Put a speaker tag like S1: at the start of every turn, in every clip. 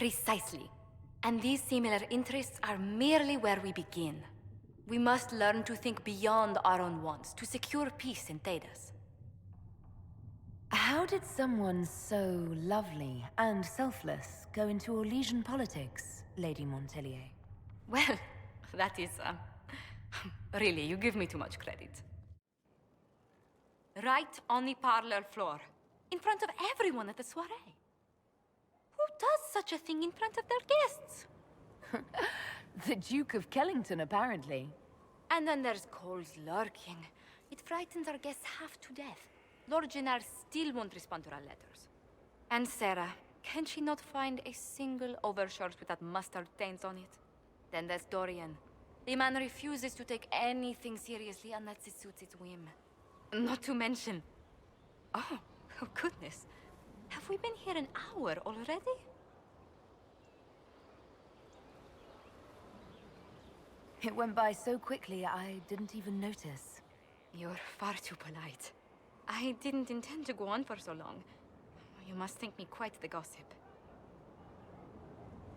S1: Precisely. And these similar interests are merely where we begin. We must learn to think beyond our own wants, to secure peace in Thedas.
S2: How did someone so lovely and selfless go into Orlesian politics, Lady Montelier?
S1: Well, that is, really, you give me too much credit. Right on the parlor floor, in front of everyone at the soiree. Who does such a thing in front of their guests?
S2: The Duke of Kellington, apparently.
S1: And then there's Cole's lurking. It frightens our guests half to death. Lord Jennar still won't respond to our letters. And Sarah, can she not find a single overshirt without mustard stains on it? Then there's Dorian. The man refuses to take anything seriously unless it suits his whim. Not to mention... Oh goodness. Have we been here an hour already?
S2: It went by so quickly, I didn't even notice.
S1: You're far too polite. I didn't intend to go on for so long. You must think me quite the gossip.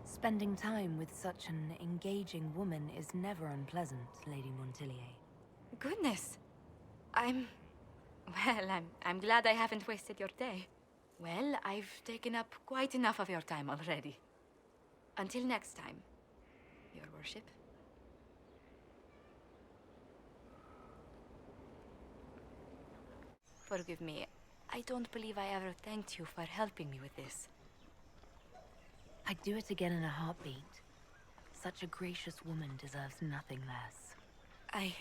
S2: Spending time with such an engaging woman is never unpleasant, Lady Montelier.
S1: Goodness. I'm glad I haven't wasted your day. Well, I've taken up quite enough of your time already. Until next time, Your Worship. Forgive me. I don't believe I ever thanked you for helping me with this.
S2: I'd do it again in a heartbeat. Such a gracious woman deserves nothing less.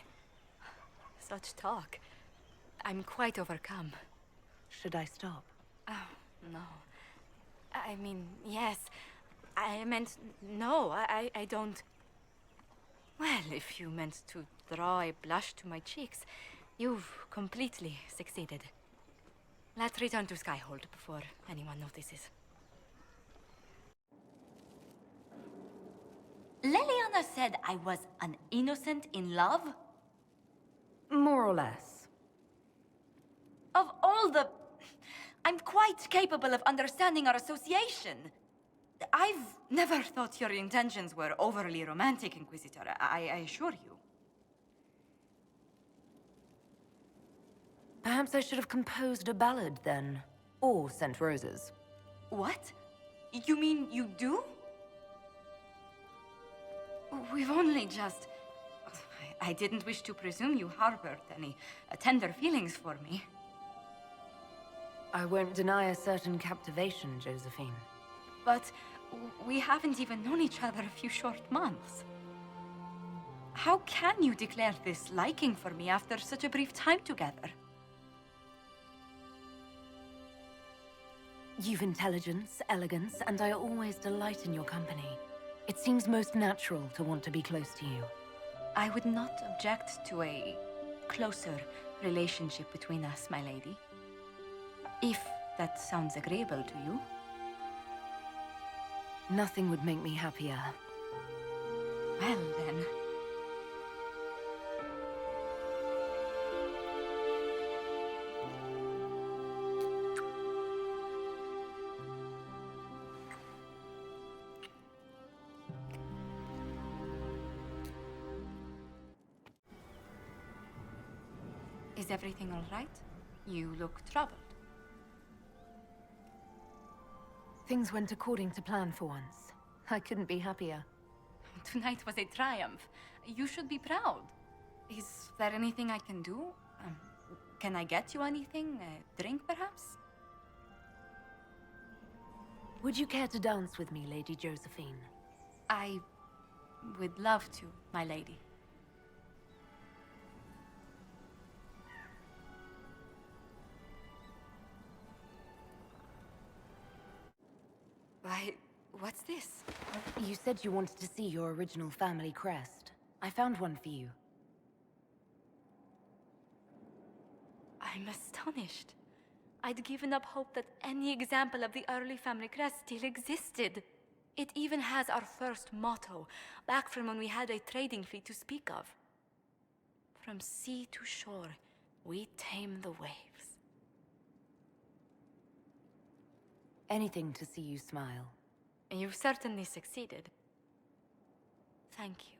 S1: Such talk. I'm quite overcome.
S2: Should I stop?
S1: Oh, no. I mean, yes. I meant, no, I don't... Well, if you meant to draw a blush to my cheeks, you've completely succeeded. Let's return to Skyhold before anyone notices. Leliana said I was an innocent in love?
S2: More or less.
S1: Of all the... I'm quite capable of understanding our association. I've never thought your intentions were overly romantic, Inquisitor. I assure you.
S2: Perhaps I should have composed a ballad then. Or sent roses.
S1: What? You mean you do? We've only just... I didn't wish to presume you harbored any tender feelings for me.
S2: I won't deny a certain captivation, Josephine.
S1: But we haven't even known each other a few short months. How can you declare this liking for me after such a brief time together?
S2: You've intelligence, elegance, and I always delight in your company. It seems most natural to want to be close to you.
S1: I would not object to a closer relationship between us, my lady. If that sounds agreeable to you.
S2: Nothing would make me happier.
S1: Well, then. Is everything all right? You look troubled.
S2: Things went according to plan for once. I couldn't be happier.
S1: Tonight was a triumph. You should be proud. Is there anything I can do? Can I get you anything? A drink, perhaps?
S2: Would you care to dance with me, Lady Josephine?
S1: I would love to, my lady. Why, what's this?
S2: You said you wanted to see your original family crest. I found one for you.
S1: I'm astonished. I'd given up hope that any example of the early family crest still existed. It even has our first motto, back from when we had a trading fleet to speak of. From sea to shore, we tame the waves.
S2: Anything to see you smile.
S1: You certainly succeeded. Thank you.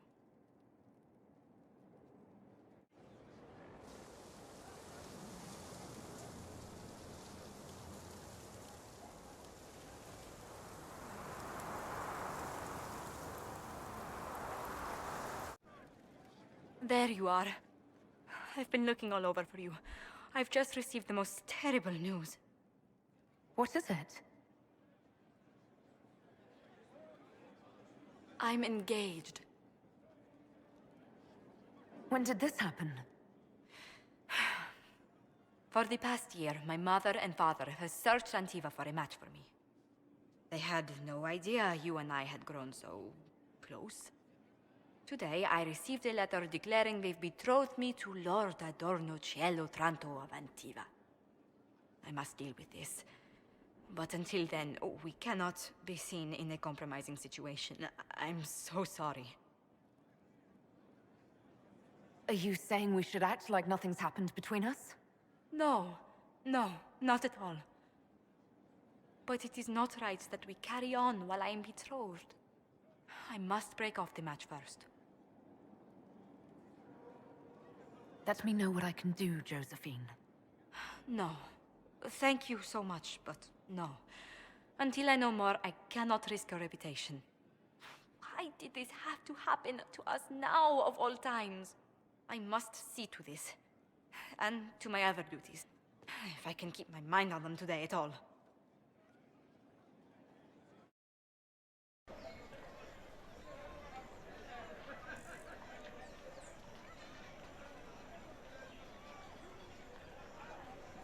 S1: There you are. I've been looking all over for you. I've just received the most terrible news.
S2: What is it?
S1: I'm engaged.
S2: When did this happen?
S1: For the past year, my mother and father have searched Antiva for a match for me. They had no idea you and I had grown so close. Today, I received a letter declaring they've betrothed me to Lord Adorno Cielo Tranto of Antiva. I must deal with this. But until then, we cannot be seen in a compromising situation. I'm so sorry.
S2: Are you saying we should act like nothing's happened between us?
S1: No, not at all. But it is not right that we carry on while I am betrothed. I must break off the match first.
S2: Let me know what I can do, Josephine.
S1: No. Thank you so much, but no. Until I know more, I cannot risk your reputation. Why did this have to happen to us now, of all times? I must see to this. And to my other duties. If I can keep my mind on them today at all.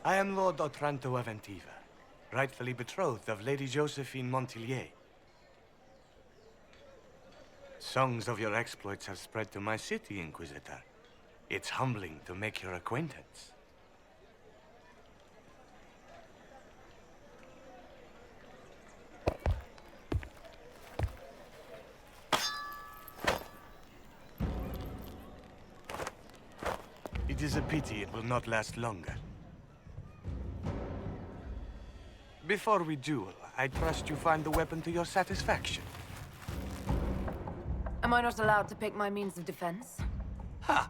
S3: I am Lord Otranto of Antiva, rightfully betrothed of Lady Josephine Montillier. Songs of your exploits have spread to my city, Inquisitor. It's humbling to make your acquaintance. It is a pity it will not last longer. Before we duel, I trust you find the weapon to your satisfaction.
S2: Am I not allowed to pick my means of defense?
S3: Ha!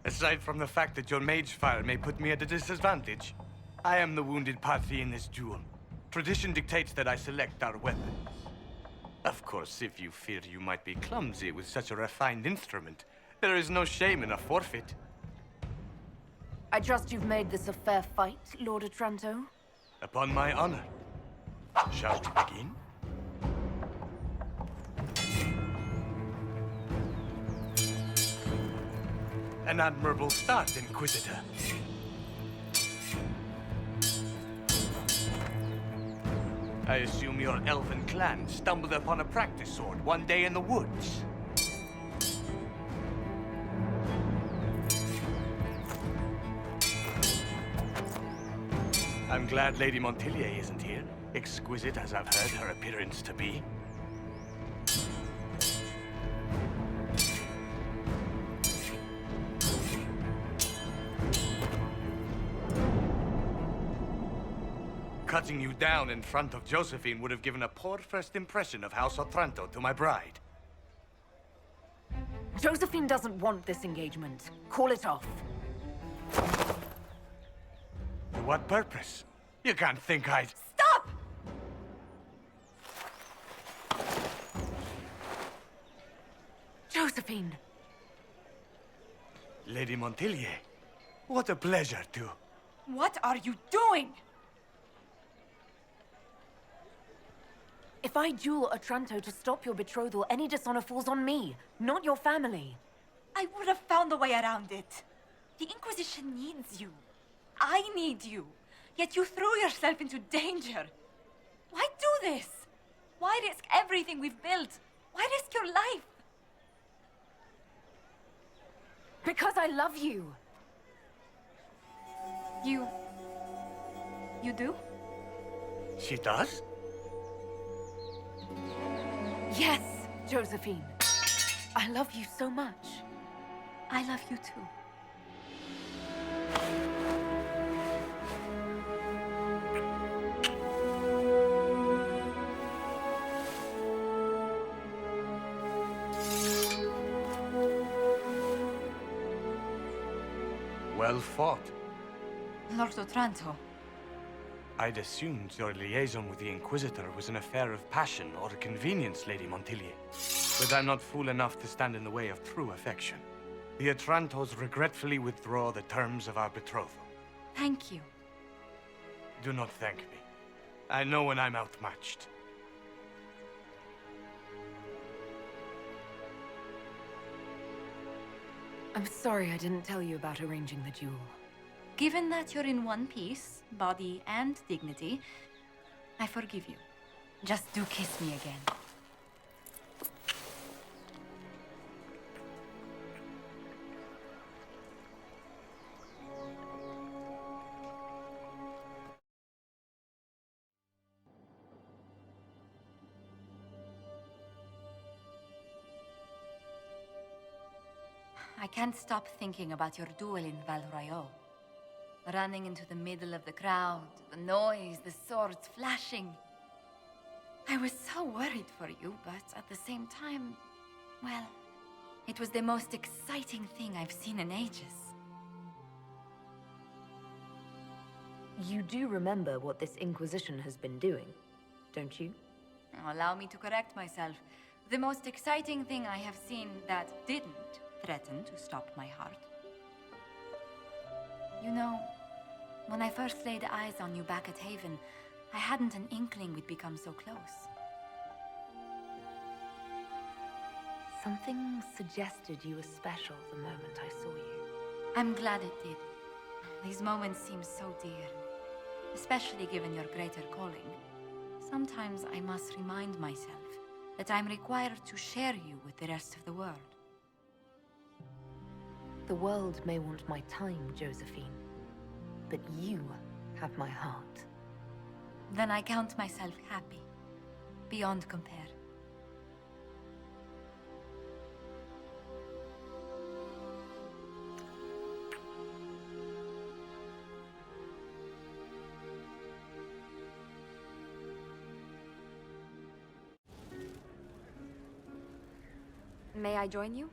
S3: Aside from the fact that your mage fire may put me at a disadvantage, I am the wounded party in this duel. Tradition dictates that I select our weapons. Of course, if you fear you might be clumsy with such a refined instrument, there is no shame in a forfeit.
S2: I trust you've made this a fair fight, Lord Otranto?
S3: Upon my honor. Shall we begin? An admirable start, Inquisitor. I assume your elven clan stumbled upon a practice sword one day in the woods. I'm glad Lady Montillier isn't here, exquisite as I've heard her appearance to be. Cutting you down in front of Josephine would have given a poor first impression of House Otranto to my bride.
S2: Josephine doesn't want this engagement. Call it off.
S3: To what purpose? You can't think I'd...
S1: Stop!
S2: Josephine!
S3: Lady Montillier, what a pleasure to...
S1: What are you doing?
S2: If I duel Otranto to stop your betrothal, any dishonor falls on me, not your family.
S1: I would have found a way around it. The Inquisition needs you. I need you. Yet you threw yourself into danger. Why do this? Why risk everything we've built? Why risk your life?
S2: Because I love you.
S1: You do?
S3: She does?
S2: Yes, Josephine. I love you so much.
S1: I love you too.
S3: Well fought.
S1: Lord Otranto.
S3: I'd assumed your liaison with the Inquisitor was an affair of passion or convenience, Lady Montilyet. But I'm not fool enough to stand in the way of true affection. The Otrantos regretfully withdraw the terms of our betrothal.
S1: Thank you.
S3: Do not thank me. I know when I'm outmatched.
S2: I'm sorry I didn't tell you about arranging the duel.
S1: Given that you're in one piece, body and dignity, I forgive you. Just do kiss me again. I can't stop thinking about your duel in Val Royeaux. Running into the middle of the crowd, the noise, the swords flashing. I was so worried for you, but at the same time, well, it was the most exciting thing I've seen in ages.
S2: You do remember what this Inquisition has been doing, don't you?
S1: Allow me to correct myself. The most exciting thing I have seen that didn't threaten to stop my heart. You know, when I first laid eyes on you back at Haven, I hadn't an inkling we'd become so close.
S2: Something suggested you were special the moment I saw you.
S1: I'm glad it did. These moments seem so dear, especially given your greater calling. Sometimes I must remind myself that I'm required to share you with the rest of the world.
S2: The world may want my time, Josephine, but you have my heart.
S1: Then I count myself happy, beyond compare. May I join you?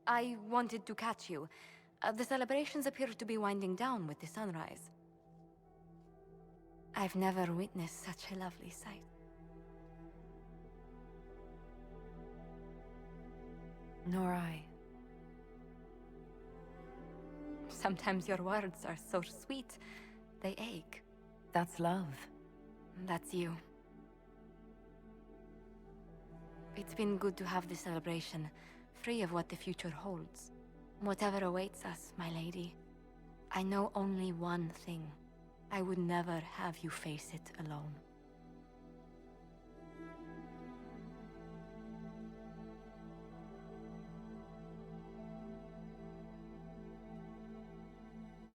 S1: I wanted to catch you. The celebrations appear to be winding down with the sunrise. I've never witnessed such a lovely sight.
S2: Nor I.
S1: Sometimes your words are so sweet, they ache.
S2: That's love.
S1: That's you. It's been good to have this celebration, free of what the future holds. Whatever awaits us, my lady, I know only one thing. I would never have you face it alone.